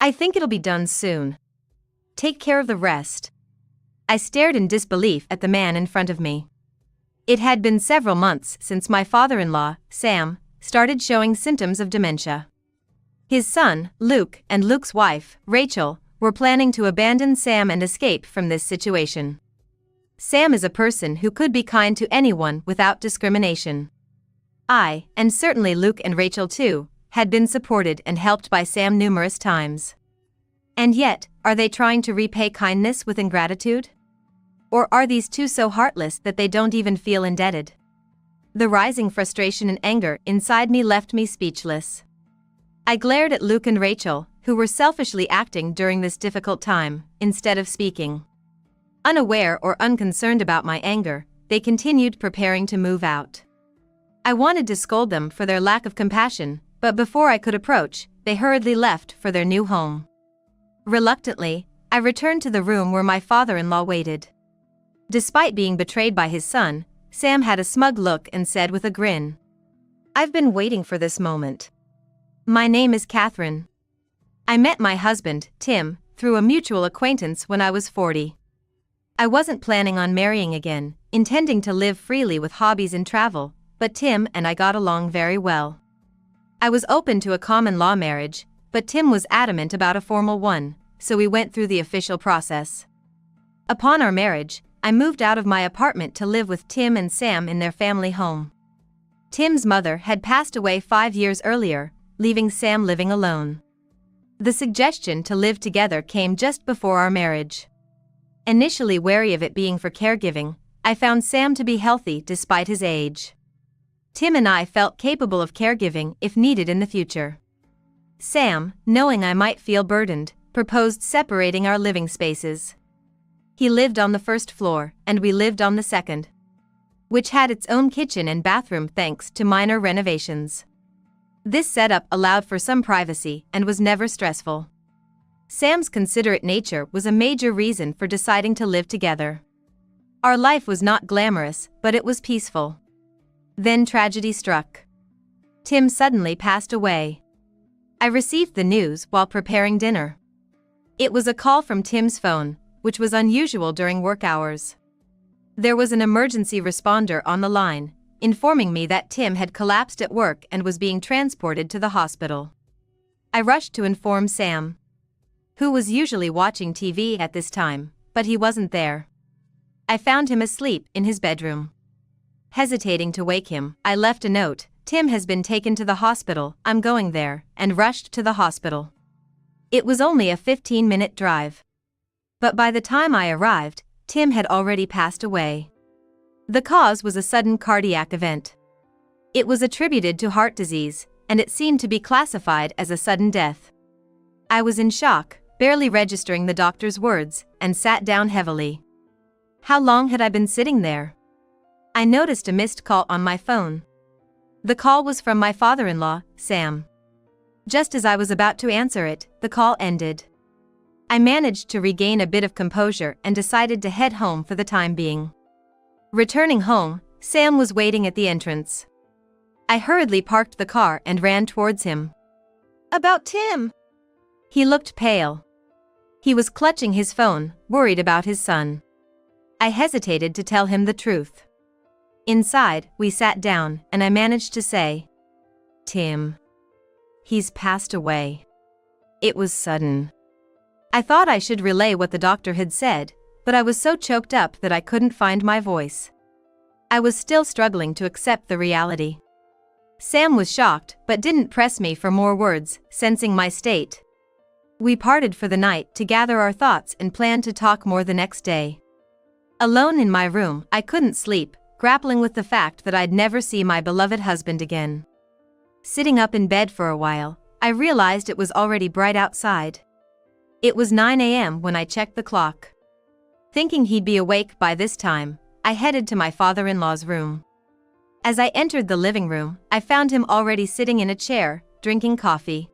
I think it'll be done soon. Take care of the rest. I stared in disbelief at the man in front of me. It had been several months since my father-in-law, Sam, started showing symptoms of dementia. His son, Luke, and Luke's wife, Rachel, were planning to abandon Sam and escape from this situation. Sam is a person who could be kind to anyone without discrimination. I, and certainly Luke and Rachel too, had been supported and helped by Sam numerous times. And yet, are they trying to repay kindness with ingratitude? Or are these two so heartless that they don't even feel indebted? The rising frustration and anger inside me left me speechless. I glared at Luke and Rachel, who were selfishly acting during this difficult time, instead of speaking. Unaware or unconcerned about my anger, they continued preparing to move out. I wanted to scold them for their lack of compassion, but before I could approach, they hurriedly left for their new home. Reluctantly, I returned to the room where my father-in-law waited. Despite being betrayed by his son, Sam had a smug look and said with a grin, "I've been waiting for this moment. My name is Catherine. I met my husband, Tim, through a mutual acquaintance when I was 40. I wasn't planning on marrying again, intending to live freely with hobbies and travel, but Tim and I got along very well. I was open to a common law marriage, but Tim was adamant about a formal one, so we went through the official process. Upon our marriage, I moved out of my apartment to live with Tim and Sam in their family home. Tim's mother had passed away 5 years earlier, leaving Sam living alone. The suggestion to live together came just before our marriage. Initially wary of it being for caregiving, I found Sam to be healthy despite his age. Tim and I felt capable of caregiving if needed in the future. Sam, knowing I might feel burdened, proposed separating our living spaces. He lived on the first floor, and we lived on the second, which had its own kitchen and bathroom thanks to minor renovations. This setup allowed for some privacy and was never stressful. Sam's considerate nature was a major reason for deciding to live together. Our life was not glamorous, but it was peaceful. Then tragedy struck. Tim suddenly passed away. I received the news while preparing dinner. It was a call from Tim's phone, which was unusual during work hours. There was an emergency responder on the line, informing me that Tim had collapsed at work and was being transported to the hospital. I rushed to inform Sam, who was usually watching TV at this time, but he wasn't there. I found him asleep in his bedroom. Hesitating to wake him, I left a note, "Tim has been taken to the hospital, I'm going there," and rushed to the hospital. It was only a 15-minute drive. But by the time I arrived, Tim had already passed away. The cause was a sudden cardiac event. It was attributed to heart disease, and it seemed to be classified as a sudden death. I was in shock, barely registering the doctor's words, and sat down heavily. How long had I been sitting there? I noticed a missed call on my phone. The call was from my father-in-law, Sam. Just as I was about to answer it, the call ended. I managed to regain a bit of composure and decided to head home for the time being. Returning home, Sam was waiting at the entrance. I hurriedly parked the car and ran towards him. "About Tim!" He looked pale. He was clutching his phone, worried about his son. I hesitated to tell him the truth. Inside, we sat down, and I managed to say, "Tim. He's passed away. It was sudden." I thought I should relay what the doctor had said, but I was so choked up that I couldn't find my voice. I was still struggling to accept the reality. Sam was shocked, but didn't press me for more words, sensing my state. We parted for the night to gather our thoughts and planned to talk more the next day. Alone in my room, I couldn't sleep, grappling with the fact that I'd never see my beloved husband again. Sitting up in bed for a while, I realized it was already bright outside. It was 9 a.m. when I checked the clock. Thinking he'd be awake by this time, I headed to my father-in-law's room. As I entered the living room, I found him already sitting in a chair, drinking coffee.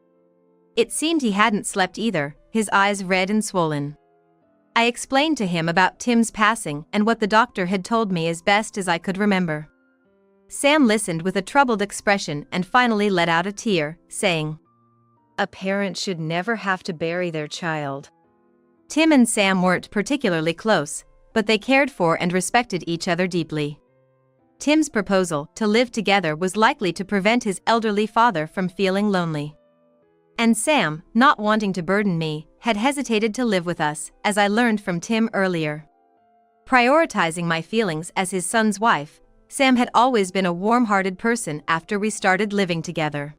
It seemed he hadn't slept either, his eyes red and swollen. I explained to him about Tim's passing and what the doctor had told me as best as I could remember. Sam listened with a troubled expression and finally let out a tear, saying, A parent should never have to bury their child. Tim and Sam weren't particularly close, but they cared for and respected each other deeply. Tim's proposal to live together was likely to prevent his elderly father from feeling lonely. And Sam, not wanting to burden me, had hesitated to live with us, as I learned from Tim earlier. Prioritizing my feelings as his son's wife, Sam had always been a warm-hearted person after we started living together.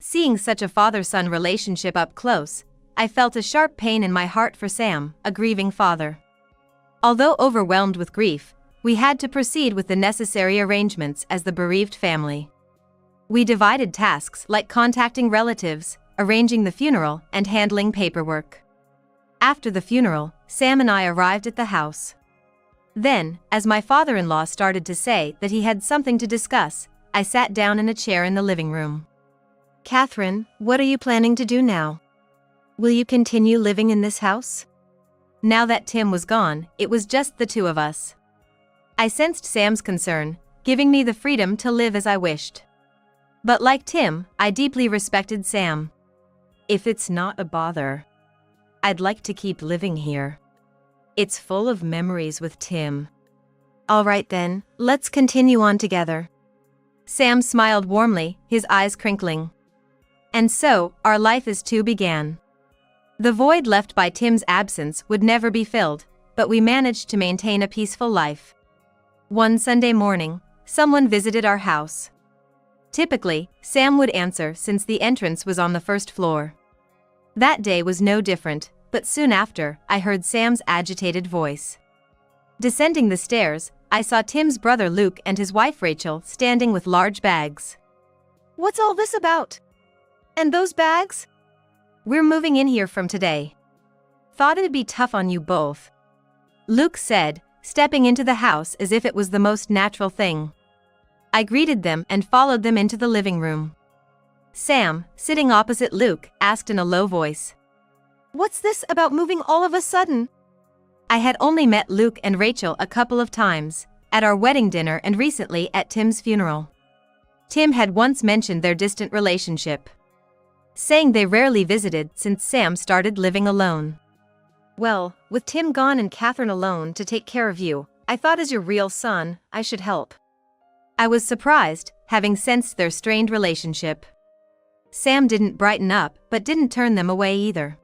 Seeing such a father-son relationship up close, I felt a sharp pain in my heart for Sam, a grieving father. Although overwhelmed with grief, we had to proceed with the necessary arrangements as the bereaved family. We divided tasks like contacting relatives, arranging the funeral, and handling paperwork. After the funeral, Sam and I arrived at the house. Then, as my father-in-law started to say that he had something to discuss, I sat down in a chair in the living room. "Catherine, what are you planning to do now? Will you continue living in this house?" Now that Tim was gone, it was just the two of us. I sensed Sam's concern, giving me the freedom to live as I wished. But like Tim, I deeply respected Sam. "If it's not a bother, I'd like to keep living here. It's full of memories with Tim." "All right then, let's continue on together." Sam smiled warmly, his eyes crinkling. And so, our life as two began. The void left by Tim's absence would never be filled, but we managed to maintain a peaceful life. One Sunday morning, someone visited our house. Typically, Sam would answer since the entrance was on the first floor. That day was no different, but soon after, I heard Sam's agitated voice. Descending the stairs, I saw Tim's brother Luke and his wife Rachel standing with large bags. "What's all this about? And those bags?" "We're moving in here from today. Thought it'd be tough on you both," Luke said, stepping into the house as if it was the most natural thing. I greeted them and followed them into the living room. Sam, sitting opposite Luke, asked in a low voice, "What's this about moving all of a sudden?" I had only met Luke and Rachel a couple of times, at our wedding dinner and recently at Tim's funeral. Tim had once mentioned their distant relationship, saying they rarely visited since Sam started living alone. "Well, with Tim gone and Catherine alone to take care of you, I thought as your real son, I should help." I was surprised, having sensed their strained relationship. Sam didn't brighten up, but didn't turn them away either.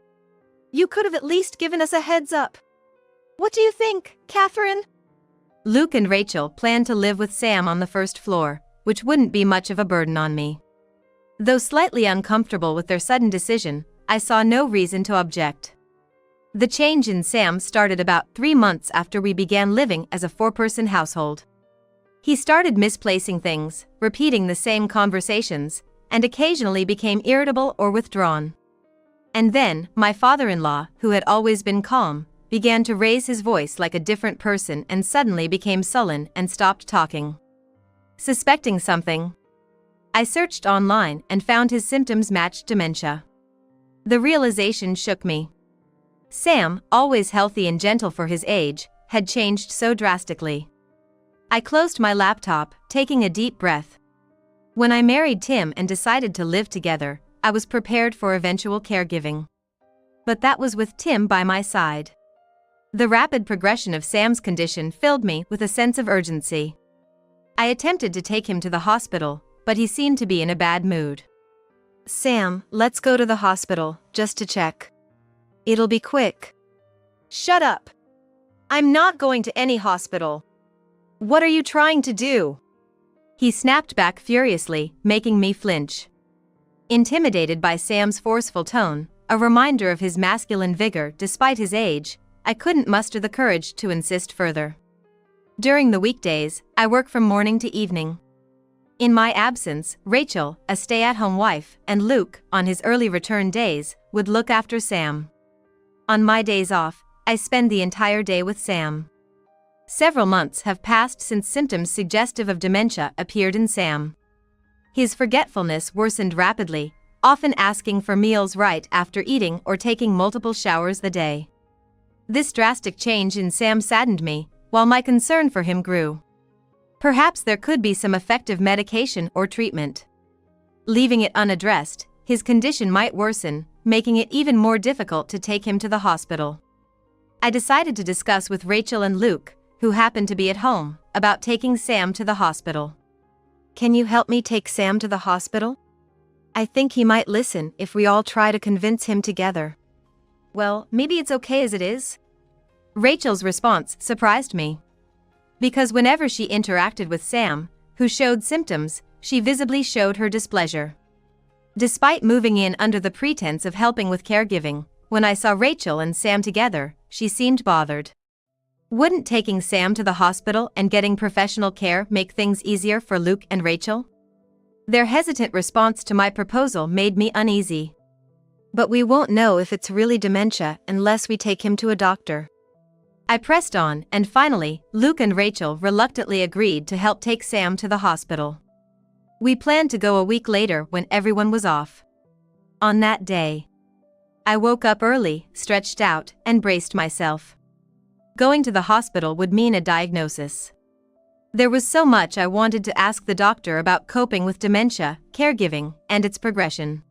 "You could have at least given us a heads up. What do you think, Catherine?" Luke and Rachel planned to live with Sam on the first floor, which wouldn't be much of a burden on me. Though slightly uncomfortable with their sudden decision, I saw no reason to object. The change in Sam started about 3 months after we began living as a 4-person household. He started misplacing things, repeating the same conversations, and occasionally became irritable or withdrawn. And then, my father-in-law, who had always been calm, began to raise his voice like a different person and suddenly became sullen and stopped talking. Suspecting something, I searched online and found his symptoms matched dementia. The realization shook me. Sam, always healthy and gentle for his age, had changed so drastically. I closed my laptop, taking a deep breath. When I married Tim and decided to live together, I was prepared for eventual caregiving. But that was with Tim by my side. The rapid progression of Sam's condition filled me with a sense of urgency. I attempted to take him to the hospital, but he seemed to be in a bad mood. "Sam, let's go to the hospital, just to check. It'll be quick." "Shut up! I'm not going to any hospital. What are you trying to do?" He snapped back furiously, making me flinch. Intimidated by Sam's forceful tone, a reminder of his masculine vigor despite his age, I couldn't muster the courage to insist further. During the weekdays, I work from morning to evening. In my absence, Rachel, a stay-at-home wife, and Luke, on his early return days, would look after Sam. On my days off, I spend the entire day with Sam. Several months have passed since symptoms suggestive of dementia appeared in Sam. His forgetfulness worsened rapidly, often asking for meals right after eating or taking multiple showers a day. This drastic change in Sam saddened me, while my concern for him grew. Perhaps there could be some effective medication or treatment. Leaving it unaddressed, his condition might worsen, making it even more difficult to take him to the hospital. I decided to discuss with Rachel and Luke, who happened to be at home, about taking Sam to the hospital. "Can you help me take Sam to the hospital? I think he might listen if we all try to convince him together." "Well, maybe it's okay as it is." Rachel's response surprised me. Because whenever she interacted with Sam, who showed symptoms, she visibly showed her displeasure. Despite moving in under the pretense of helping with caregiving, when I saw Rachel and Sam together, she seemed bothered. Wouldn't taking Sam to the hospital and getting professional care make things easier for Luke and Rachel? Their hesitant response to my proposal made me uneasy. "But we won't know if it's really dementia unless we take him to a doctor." I pressed on, and finally, Luke and Rachel reluctantly agreed to help take Sam to the hospital. We planned to go a week later when everyone was off. On that day, I woke up early, stretched out, and braced myself. Going to the hospital would mean a diagnosis. There was so much I wanted to ask the doctor about coping with dementia, caregiving, and its progression.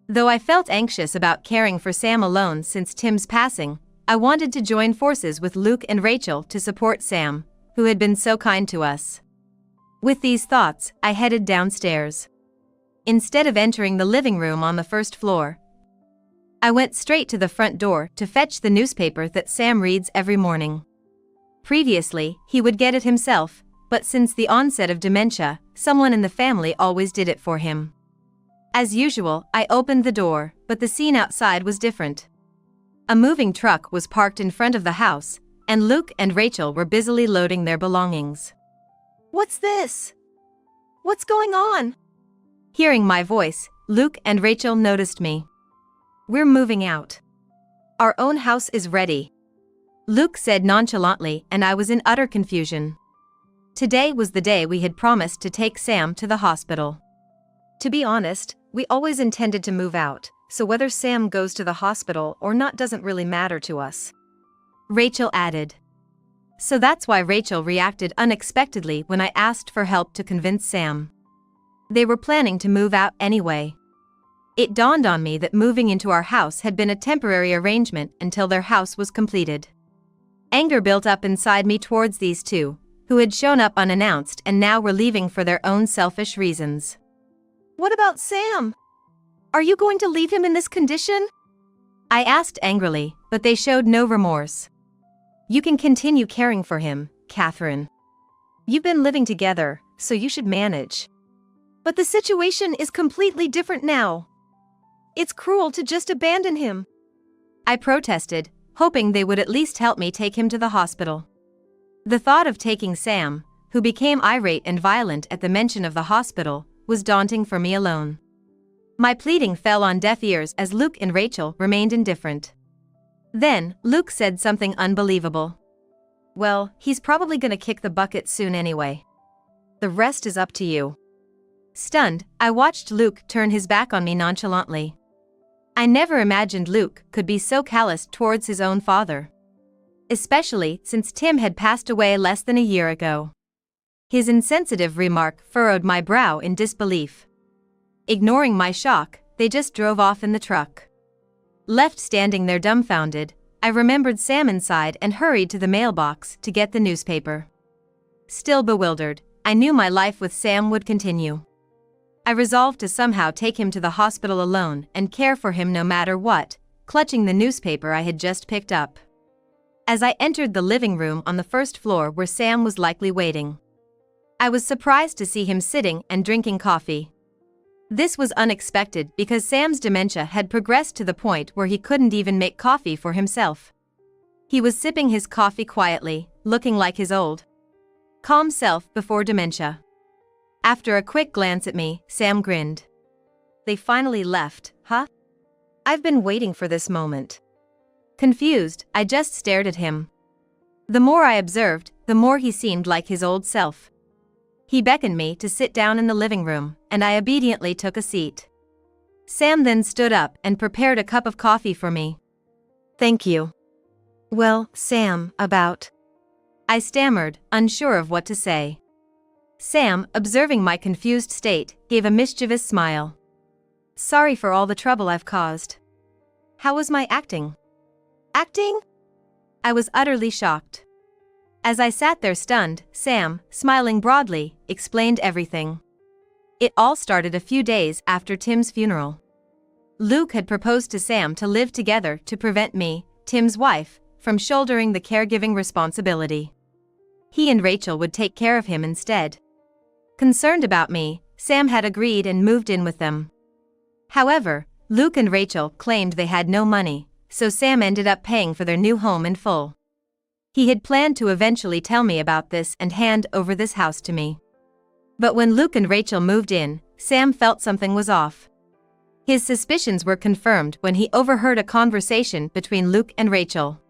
Though I felt anxious about caring for Sam alone since Tim's passing, I wanted to join forces with Luke and Rachel to support Sam, who had been so kind to us. With these thoughts, I headed downstairs. Instead of entering the living room on the first floor, I went straight to the front door to fetch the newspaper that Sam reads every morning. Previously, he would get it himself, but since the onset of dementia, someone in the family always did it for him. As usual, I opened the door, but the scene outside was different. A moving truck was parked in front of the house, and Luke and Rachel were busily loading their belongings. "What's this? What's going on?" Hearing my voice, Luke and Rachel noticed me. "We're moving out. Our own house is ready," Luke said nonchalantly, and I was in utter confusion. Today was the day we had promised to take Sam to the hospital. "To be honest, we always intended to move out, so whether Sam goes to the hospital or not doesn't really matter to us," Rachel added. So that's why Rachel reacted unexpectedly when I asked for help to convince Sam. They were planning to move out anyway. It dawned on me that moving into our house had been a temporary arrangement until their house was completed. Anger built up inside me towards these two, who had shown up unannounced and now were leaving for their own selfish reasons. "What about Sam? Are you going to leave him in this condition?" I asked angrily, but they showed no remorse. "You can continue caring for him, Catherine. You've been living together, so you should manage." "But the situation is completely different now. It's cruel to just abandon him," I protested, hoping they would at least help me take him to the hospital. The thought of taking Sam, who became irate and violent at the mention of the hospital, was daunting for me alone. My pleading fell on deaf ears as Luke and Rachel remained indifferent. Then, Luke said something unbelievable. "Well, he's probably gonna kick the bucket soon anyway. The rest is up to you." Stunned, I watched Luke turn his back on me nonchalantly. I never imagined Luke could be so callous towards his own father. Especially since Tim had passed away less than a year ago. His insensitive remark furrowed my brow in disbelief. Ignoring my shock, they just drove off in the truck. Left standing there dumbfounded, I remembered Sam inside and hurried to the mailbox to get the newspaper. Still bewildered, I knew my life with Sam would continue. I resolved to somehow take him to the hospital alone and care for him no matter what, clutching the newspaper I had just picked up. As I entered the living room on the first floor where Sam was likely waiting, I was surprised to see him sitting and drinking coffee. This was unexpected because Sam's dementia had progressed to the point where he couldn't even make coffee for himself. He was sipping his coffee quietly, looking like his old, calm self before dementia. After a quick glance at me, Sam grinned. "They finally left, huh? I've been waiting for this moment." Confused, I just stared at him. The more I observed, the more he seemed like his old self. He beckoned me to sit down in the living room, and I obediently took a seat. Sam then stood up and prepared a cup of coffee for me. "Thank you." "Well, Sam, about..." I stammered, unsure of what to say. Sam, observing my confused state, gave a mischievous smile. Sorry for all the trouble I've caused. How was my acting? Acting? I was utterly shocked. As I sat there stunned, Sam, smiling broadly, explained everything. It all started a few days after Tim's funeral. Luke had proposed to Sam to live together to prevent me, Tim's wife, from shouldering the caregiving responsibility. He and Rachel would take care of him instead. Concerned about me, Sam had agreed and moved in with them. However, Luke and Rachel claimed they had no money, so Sam ended up paying for their new home in full. He had planned to eventually tell me about this and hand over this house to me. But when Luke and Rachel moved in, Sam felt something was off. His suspicions were confirmed when he overheard a conversation between Luke and Rachel.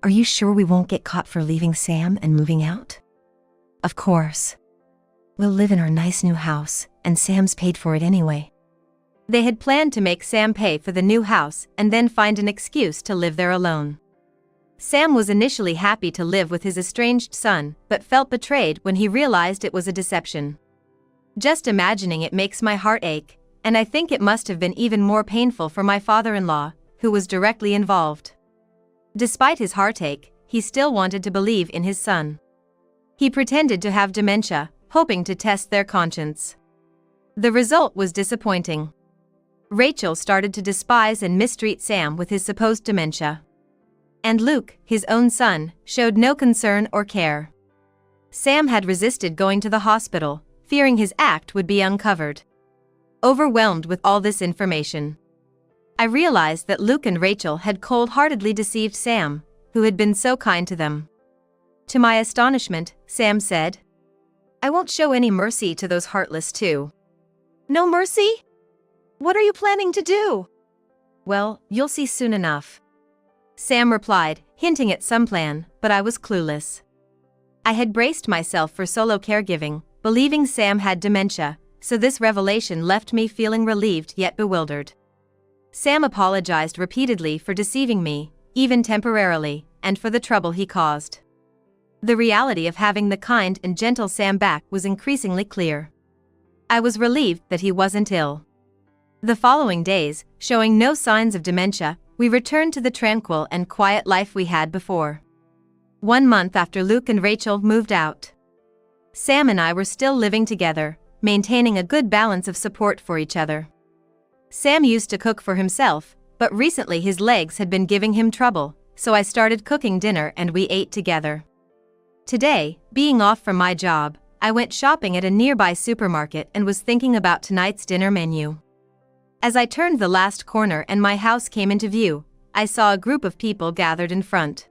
Are you sure we won't get caught for leaving Sam and moving out? Of course. We'll live in our nice new house, and Sam's paid for it anyway. They had planned to make Sam pay for the new house and then find an excuse to live there alone. Sam was initially happy to live with his estranged son, but felt betrayed when he realized it was a deception. Just imagining it makes my heart ache, and I think it must have been even more painful for my father-in-law, who was directly involved. Despite his heartache, he still wanted to believe in his son. He pretended to have dementia, hoping to test their conscience. The result was disappointing. Rachel started to despise and mistreat Sam with his supposed dementia. And Luke, his own son, showed no concern or care. Sam had resisted going to the hospital, fearing his act would be uncovered. Overwhelmed with all this information, I realized that Luke and Rachel had cold-heartedly deceived Sam, who had been so kind to them. To my astonishment, Sam said, "I won't show any mercy to those heartless two." No mercy? What are you planning to do? Well, you'll see soon enough. Sam replied, hinting at some plan, but I was clueless. I had braced myself for solo caregiving, believing Sam had dementia, so this revelation left me feeling relieved yet bewildered. Sam apologized repeatedly for deceiving me, even temporarily, and for the trouble he caused. The reality of having the kind and gentle Sam back was increasingly clear. I was relieved that he wasn't ill. The following days, showing no signs of dementia, we returned to the tranquil and quiet life we had before. 1 month after Luke and Rachel moved out, Sam and I were still living together, maintaining a good balance of support for each other. Sam used to cook for himself, but recently his legs had been giving him trouble, so I started cooking dinner and we ate together. Today, being off from my job, I went shopping at a nearby supermarket and was thinking about tonight's dinner menu. As I turned the last corner and my house came into view, I saw a group of people gathered in front.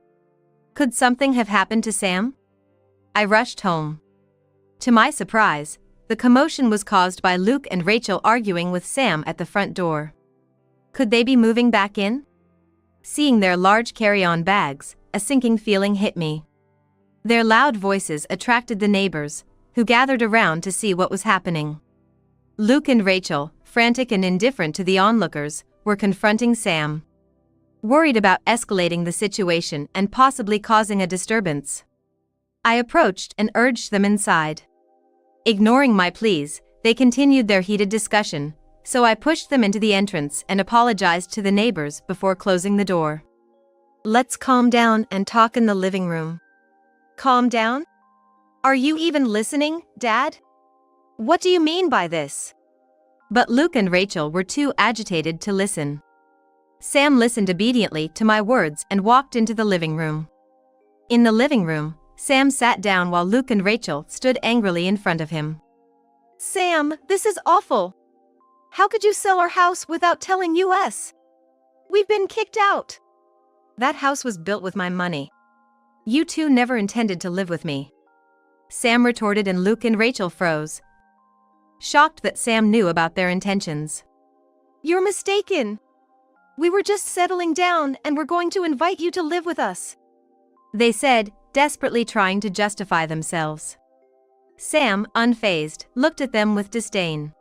Could something have happened to Sam? I rushed home. To my surprise, the commotion was caused by Luke and Rachel arguing with Sam at the front door. Could they be moving back in? Seeing their large carry-on bags, a sinking feeling hit me. Their loud voices attracted the neighbors, who gathered around to see what was happening. Luke and Rachel, frantic and indifferent to the onlookers, were confronting Sam. Worried about escalating the situation and possibly causing a disturbance, I approached and urged them inside. Ignoring my pleas, they continued their heated discussion, so I pushed them into the entrance and apologized to the neighbors before closing the door. Let's calm down and talk in the living room. Calm down? Are you even listening, Dad? What do you mean by this? But Luke and Rachel were too agitated to listen. Sam listened obediently to my words and walked into the living room. In the living room, Sam sat down while Luke and Rachel stood angrily in front of him. Sam, this is awful. How could you sell our house without telling us? We've been kicked out. That house was built with my money. You two never intended to live with me, Sam retorted, and Luke and Rachel froze, shocked that Sam knew about their intentions. You're mistaken. We were just settling down and we're going to invite you to live with us, they said, desperately trying to justify themselves. Sam, unfazed, looked at them with disdain.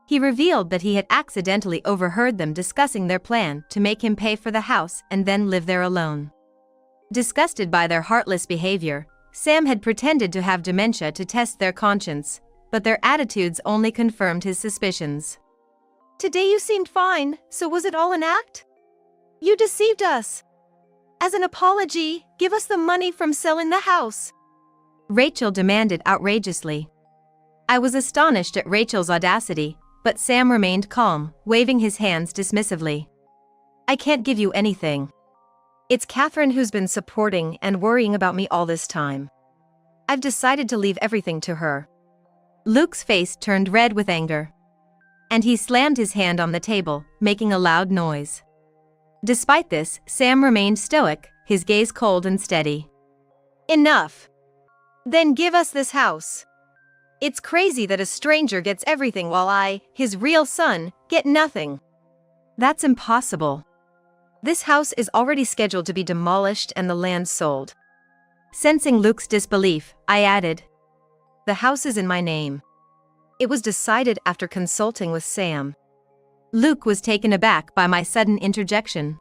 He revealed that he had accidentally overheard them discussing their plan to make him pay for the house and then live there alone. Disgusted by their heartless behavior, Sam had pretended to have dementia to test their conscience, but their attitudes only confirmed his suspicions. Today you seemed fine, so was it all an act? You deceived us. As an apology, give us the money from selling the house. Rachel demanded outrageously. I was astonished at Rachel's audacity, but Sam remained calm, waving his hands dismissively. I can't give you anything. It's Catherine who's been supporting and worrying about me all this time. I've decided to leave everything to her. Luke's face turned red with anger. And he slammed his hand on the table, making a loud noise. Despite this, Sam remained stoic, his gaze cold and steady. Enough. Then give us this house. It's crazy that a stranger gets everything while I, his real son, get nothing. That's impossible. This house is already scheduled to be demolished and the land sold. Sensing Luke's disbelief, I added, the house is in my name. It was decided after consulting with Sam. Luke was taken aback by my sudden interjection.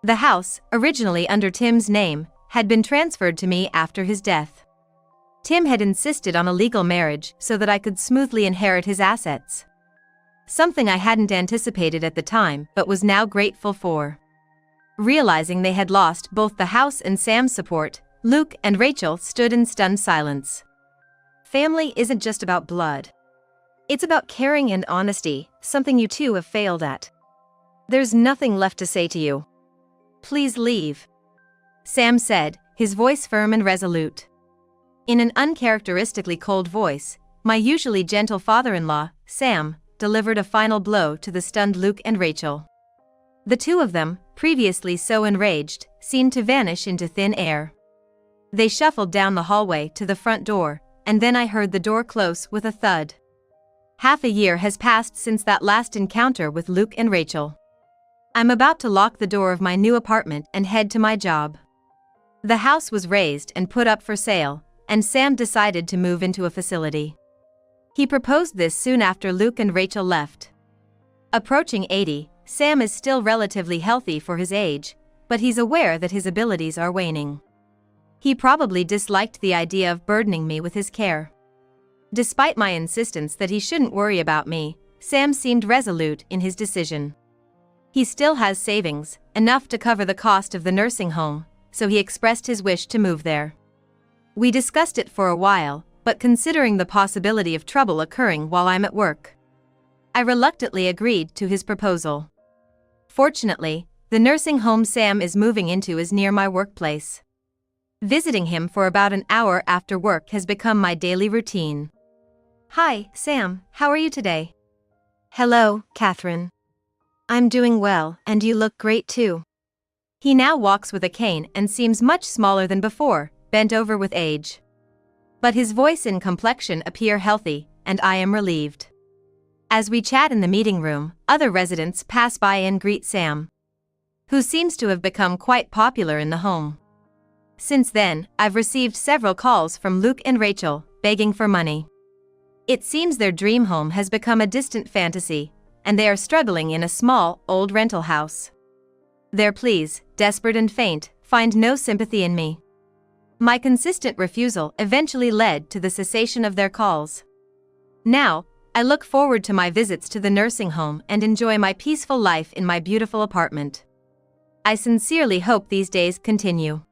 The house, originally under Tim's name, had been transferred to me after his death. Tim had insisted on a legal marriage so that I could smoothly inherit his assets. Something I hadn't anticipated at the time but was now grateful for. Realizing they had lost both the house and Sam's support, Luke and Rachel stood in stunned silence. Family isn't just about blood. It's about caring and honesty, something you two have failed at. There's nothing left to say to you. Please leave. Sam said, his voice firm and resolute. In an uncharacteristically cold voice, my usually gentle father-in-law, Sam, delivered a final blow to the stunned Luke and Rachel. The two of them, previously so enraged, seemed to vanish into thin air. They shuffled down the hallway to the front door, and then I heard the door close with a thud. Half a year has passed since that last encounter with Luke and Rachel. I'm about to lock the door of my new apartment and head to my job. The house was raised and put up for sale, and Sam decided to move into a facility. He proposed this soon after Luke and Rachel left. Approaching 80, Sam is still relatively healthy for his age, but he's aware that his abilities are waning. He probably disliked the idea of burdening me with his care. Despite my insistence that he shouldn't worry about me, Sam seemed resolute in his decision. He still has savings, enough to cover the cost of the nursing home, so he expressed his wish to move there. We discussed it for a while, but considering the possibility of trouble occurring while I'm at work, I reluctantly agreed to his proposal. Fortunately, the nursing home Sam is moving into is near my workplace. Visiting him for about an hour after work has become my daily routine. Hi, Sam, how are you today? Hello, Catherine. I'm doing well, and you look great too. He now walks with a cane and seems much smaller than before, bent over with age. But his voice and complexion appear healthy, and I am relieved. As we chat in the meeting room, other residents pass by and greet Sam, who seems to have become quite popular in the home. Since then, I've received several calls from Luke and Rachel, begging for money. It seems their dream home has become a distant fantasy, and they are struggling in a small, old rental house. Their pleas, desperate and faint, find no sympathy in me. My consistent refusal eventually led to the cessation of their calls. Now, I look forward to my visits to the nursing home and enjoy my peaceful life in my beautiful apartment. I sincerely hope these days continue.